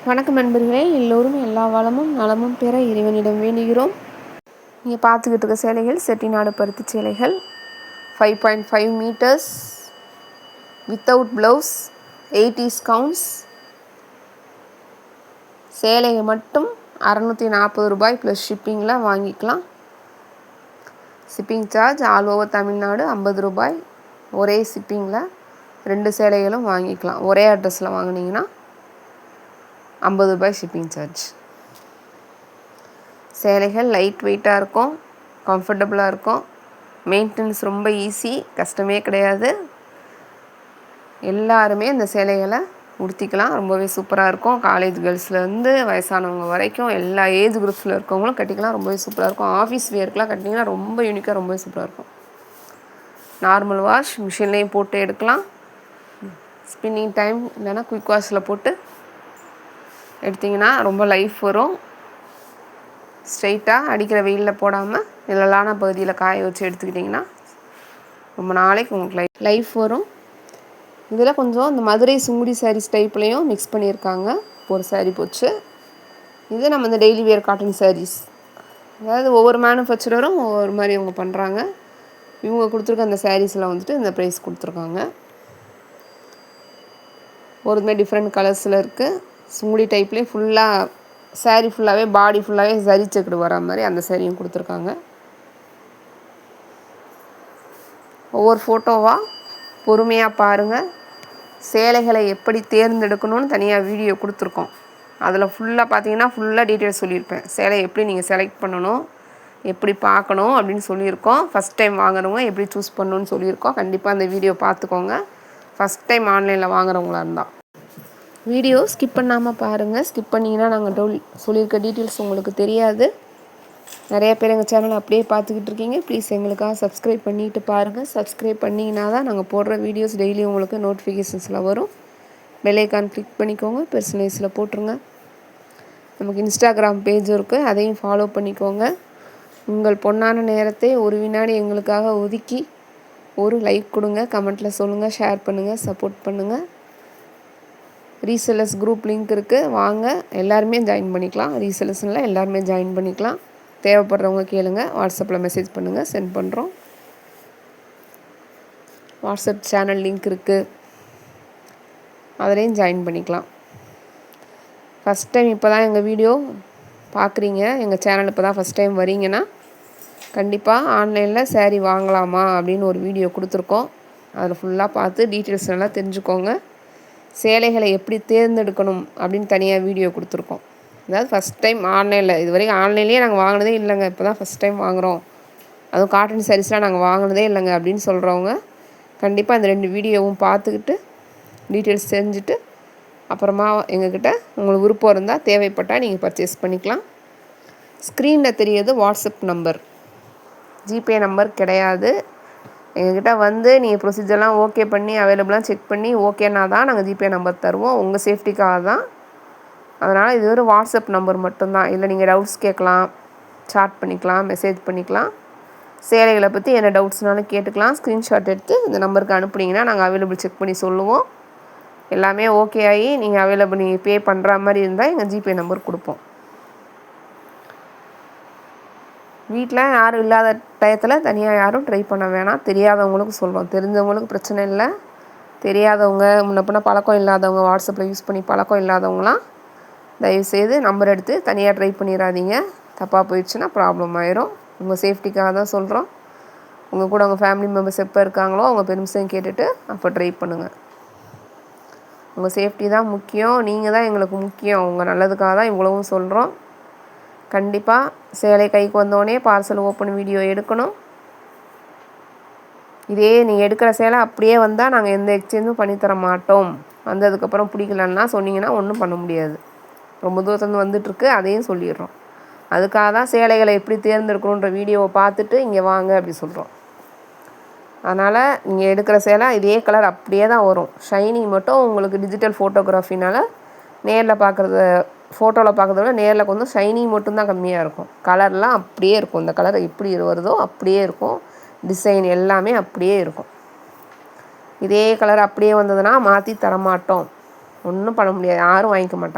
வணக்கம் நண்பர்களே, எல்லோரும் எல்லா வளமும் நலமும் பெற இறைவனிடம் வேண்டுகிறோம். நீங்கள் பார்த்துக்கிட்டு இருக்க சேலைகள் செட்டிநாடு பருத்தி சேலைகள் 5.5 metres without blouse 80s counts. சேலையை மட்டும் 640 ரூபாய் ப்ளஸ் ஷிப்பிங்கில் வாங்கிக்கலாம். Shipping charge all over Tamil Nadu 50 ரூபாய். ஒரே ஷிப்பிங்கில் 2 சேலைகளும் வாங்கிக்கலாம். ஒரே அட்ரஸில் வாங்கினீங்கன்னா 50 ரூபாய் ஷிப்பிங் சார்ஜ். சேலைகள் லைட் வெயிட்டாக இருக்கும், கம்ஃபர்டபுளாக இருக்கும், மெயின்டெனன்ஸ் ரொம்ப ஈஸி, கஷ்டமே கிடையாது. எல்லாருமே இந்த சேலைகளை உடுத்திக்கலாம். ரொம்பவே சூப்பராக இருக்கும். காலேஜ் கேர்ள்ஸ்லேருந்து வயசானவங்க வரைக்கும் எல்லா ஏஜ் குரூப்ஸில் இருக்கவங்களும் கட்டிக்கலாம். ரொம்பவே சூப்பராக இருக்கும். ஆஃபீஸ் வேர்க்கெலாம் கட்டிங்கன்னா ரொம்ப யூனிக்காக ரொம்பவே சூப்பராக இருக்கும். நார்மல் வாஷ் மிஷின்லேயும் போட்டு எடுக்கலாம். ஸ்பின்னிங் டைம் இல்லைன்னா குயிக் வாஷில் போட்டு எடுத்திங்கன்னா ரொம்ப லைஃப் வரும். ஸ்ட்ரைட்டாக அடிக்கிற வெயிலில் போடாமல் நிழலான பகுதியில் காய வச்சு எடுத்துக்கிட்டிங்கன்னா ரொம்ப நாளைக்கு உங்களுக்கு லைஃப் வரும். இதில் கொஞ்சம் இந்த மதுரை சுங்குடி சாரீஸ் டைப்லேயும் மிக்ஸ் பண்ணியிருக்காங்க. ஒரு சாரீ போச்சு. இது நம்ம இந்த டெய்லி வேர் காட்டன் சாரீஸ், அதாவது ஒவ்வொரு மேனுஃபேக்சரரும் ஒவ்வொரு மாதிரி இவங்க பண்ணுறாங்க. இவங்க கொடுத்துருக்க அந்த சாரீஸில் வந்துட்டு இந்த ப்ரைஸ் கொடுத்துருக்காங்க. ஒருமே டிஃப்ரெண்ட் கலர்ஸில் இருக்குது. சுங்குடி டைப்லேயே ஃபுல்லாக சாரீ ஃபுல்லாகவே பாடி ஃபுல்லாகவே சரி செக்குடு வர மாதிரி அந்த சாரியும் கொடுத்துருக்காங்க. ஒவ்வொரு ஃபோட்டோவாக பொறுமையாக பாருங்கள். சேலைகளை எப்படி தேர்ந்தெடுக்கணும்னு தனியாக வீடியோ கொடுத்துருக்கோம். அதில் ஃபுல்லாக பார்த்தீங்கன்னா ஃபுல்லாக டீட்டெயில்ஸ் சொல்லியிருப்பேன். சேலை எப்படி நீங்கள் செலக்ட் பண்ணணும், எப்படி பார்க்கணும் அப்படின்னு சொல்லியிருக்கோம். ஃபஸ்ட் டைம் வாங்குறவங்க எப்படி சூஸ் பண்ணணும்னு சொல்லியிருக்கோம். கண்டிப்பாக அந்த வீடியோ பார்த்துக்கோங்க. ஃபஸ்ட் டைம் ஆன்லைனில் வாங்குறவங்களா இருந்தால் வீடியோ ஸ்கிப் பண்ணாமல் பாருங்கள். ஸ்கிப் பண்ணிங்கன்னா நாங்கள் சொல்லியிருக்க டீட்டெயில்ஸ் உங்களுக்கு தெரியாது. நிறைய பேர் எங்கள் சேனலை அப்படியே பார்த்துக்கிட்டு இருக்கீங்க. ப்ளீஸ் எங்களுக்காக சப்ஸ்கிரைப் பண்ணிவிட்டு பாருங்கள். சப்ஸ்கிரைப் பண்ணிங்கன்னா தான் நாங்கள் போடுற வீடியோஸ் டெய்லி உங்களுக்கு நோட்டிஃபிகேஷன்ஸில் வரும். பெல் ஐக்கான் கிளிக் பண்ணிக்கோங்க. பெர்சனலைஸில் போட்டுருங்க. நமக்கு இன்ஸ்டாகிராம் பேஜ் இருக்குது, அதையும் ஃபாலோ பண்ணிக்கோங்க. உங்கள் பொன்னான நேரத்தை ஒரு வினாடி எங்களுக்காக ஒதுக்கி ஒரு லைக் கொடுங்க, கமெண்ட்டில் சொல்லுங்கள், ஷேர் பண்ணுங்கள், சப்போர்ட் பண்ணுங்கள். ரீசெல்லர்ஸ் குரூப் லிங்க் இருக்குது, வாங்க எல்லாருமே ஜாயின் பண்ணிக்கலாம். ரீசெல்லர்ஸ்னால எல்லாருமே ஜாயின் பண்ணிக்கலாம். தேவைப்படுறவங்க கேளுங்க, வாட்ஸ்அப்பில் மெசேஜ் பண்ணுங்கள், சென்ட் பண்ணுறோம். வாட்ஸ்அப் சேனல் லிங்க் இருக்குது, அதிலையும் ஜாயின் பண்ணிக்கலாம். ஃபஸ்ட் டைம் இப்போ தான் எங்கள் வீடியோ பார்க்குறீங்க, எங்கள் சேனல் இப்போ தான் ஃபஸ்ட் டைம் வரீங்கன்னா கண்டிப்பாக ஆன்லைனில் சேரீ வாங்கலாமா அப்படின்னு ஒரு வீடியோ கொடுத்துருக்கோம். அதில் ஃபுல்லாக பார்த்து டீட்டெயில்ஸ் நல்லா தெரிஞ்சுக்கோங்க. சேலைகளை எப்படி தேர்ந்தெடுக்கணும் அப்படின்னு தனியாக வீடியோ கொடுத்துருக்கோம். அதாவது ஃபஸ்ட் டைம் ஆன்லைனில், இது வரைக்கும் ஆன்லைன்லேயே நாங்கள் வாங்கினதே இல்லைங்க, இப்போ தான் ஃபஸ்ட் டைம் வாங்குகிறோம், அதுவும் காட்டன் சாரீஸ்லாம் நாங்கள் வாங்கினதே இல்லைங்க அப்படின்னு சொல்கிறவங்க கண்டிப்பாக இந்த 2 வீடியோவும் பார்த்துக்கிட்டு டீட்டெயில்ஸ் தெரிஞ்சுட்டு அப்புறமா எங்ககிட்ட உங்களுக்கு விருப்பம் இருந்தால் தேவைப்பட்டால் நீங்கள் பர்ச்சேஸ் பண்ணிக்கலாம். ஸ்க்ரீனில் தெரியுது வாட்ஸ்அப் நம்பர், ஜிபே நம்பர் கிடையாது. எங்ககிட்ட வந்து நீங்கள் ப்ரொசீஜர்லாம் ஓகே பண்ணி அவைலபிளாக செக் பண்ணி ஓகேனா தான் நாங்கள் ஜிபே நம்பர் தருவோம். உங்கள் சேஃப்டிக்காக தான். அதனால் இது ஒரு வாட்ஸ்அப் நம்பர் மட்டும்தான். இல்லை நீங்கள் டவுட்ஸ் கேட்கலாம், சாட் பண்ணிக்கலாம், மெசேஜ் பண்ணிக்கலாம். சேலைகளை பற்றி என்ன டவுட்ஸ்னாலும் கேட்டுக்கலாம். ஸ்க்ரீன்ஷாட் எடுத்து இந்த நம்பருக்கு அனுப்புனீங்கன்னா நாங்கள் அவைலபிள் செக் பண்ணி சொல்லுவோம். எல்லாமே ஓகே ஆகி நீங்கள் அவைலபிள் நீங்கள் பே பண்ணுற மாதிரி இருந்தால் எங்கள் ஜிபே நம்பர் கொடுப்போம். வீட்டில் யாரும் இல்லாத டயத்தில் தனியாக யாரும் ட்ரை பண்ண வேணாம். தெரியாதவங்களுக்கு சொல்கிறோம், தெரிஞ்சவங்களுக்கு பிரச்சனை இல்லை. தெரியாதவங்க, முன்ன பின்ன பழக்கம் இல்லாதவங்க, வாட்ஸ்அப்பில் யூஸ் பண்ணி பழக்கம் இல்லாதவங்களாம் தயவுசெய்து நம்பர் எடுத்து தனியாக ட்ரை பண்ணிடாதீங்க. தப்பாக போயிடுச்சுன்னா ப்ராப்ளம் ஆயிரும். உங்கள் சேஃப்டிக்காக தான் சொல்கிறோம். உங்கள் கூட உங்கள் ஃபேமிலி மெம்பர்ஸ் எப்போ இருக்காங்களோ அவங்க பெர்மிஷன் கேட்டுட்டு அப்போ ட்ரை பண்ணுங்கள். உங்கள் சேஃப்டி தான் முக்கியம். நீங்கள் தான் எங்களுக்கு முக்கியம். உங்கள் நல்லதுக்காக தான் இவ்வளவும் சொல்கிறோம். கண்டிப்பாக சேலை கைக்கு வந்தோடனே பார்சல் ஓப்பன் வீடியோ எடுக்கணும். இதே நீங்கள் எடுக்கிற சேலை அப்படியே வந்தால் நாங்கள் எந்த எக்ஸ்சேஞ்சும் பண்ணித்தர மாட்டோம். வந்ததுக்கப்புறம் பிடிக்கலன்னா சொன்னீங்கன்னா ஒன்றும் பண்ண முடியாது. ரொம்ப தூரத்துலேருந்து வந்துட்டுருக்கு, அதையும் சொல்லிடுறோம். அதுக்காக தான் சேலைகளை எப்படி தேர்ந்தெடுக்கணுன்ற வீடியோவை பார்த்துட்டு இங்கே வாங்க அப்படி சொல்கிறோம். அதனால் நீங்கள் எடுக்கிற சேலை இதே கலர் அப்படியே தான் வரும். ஷைனிங் மட்டும் உங்களுக்கு டிஜிட்டல் ஃபோட்டோகிராஃபினால் நேரில் பார்க்குறத ஃபோட்டோவில் பார்க்குறத விட நேரில் கொஞ்சம் ஷைனிங் மட்டும்தான் கம்மியாக இருக்கும். கலர்லாம் அப்படியே இருக்கும். இந்த கலர் எப்படி வருதோ அப்படியே இருக்கும். டிசைன் எல்லாமே அப்படியே இருக்கும். இதே கலர் அப்படியே வந்ததுன்னா மாற்றி தரமாட்டோம். ஒன்றும் பண்ண முடியாது, யாரும் வாங்கிக்க மாட்டாங்க.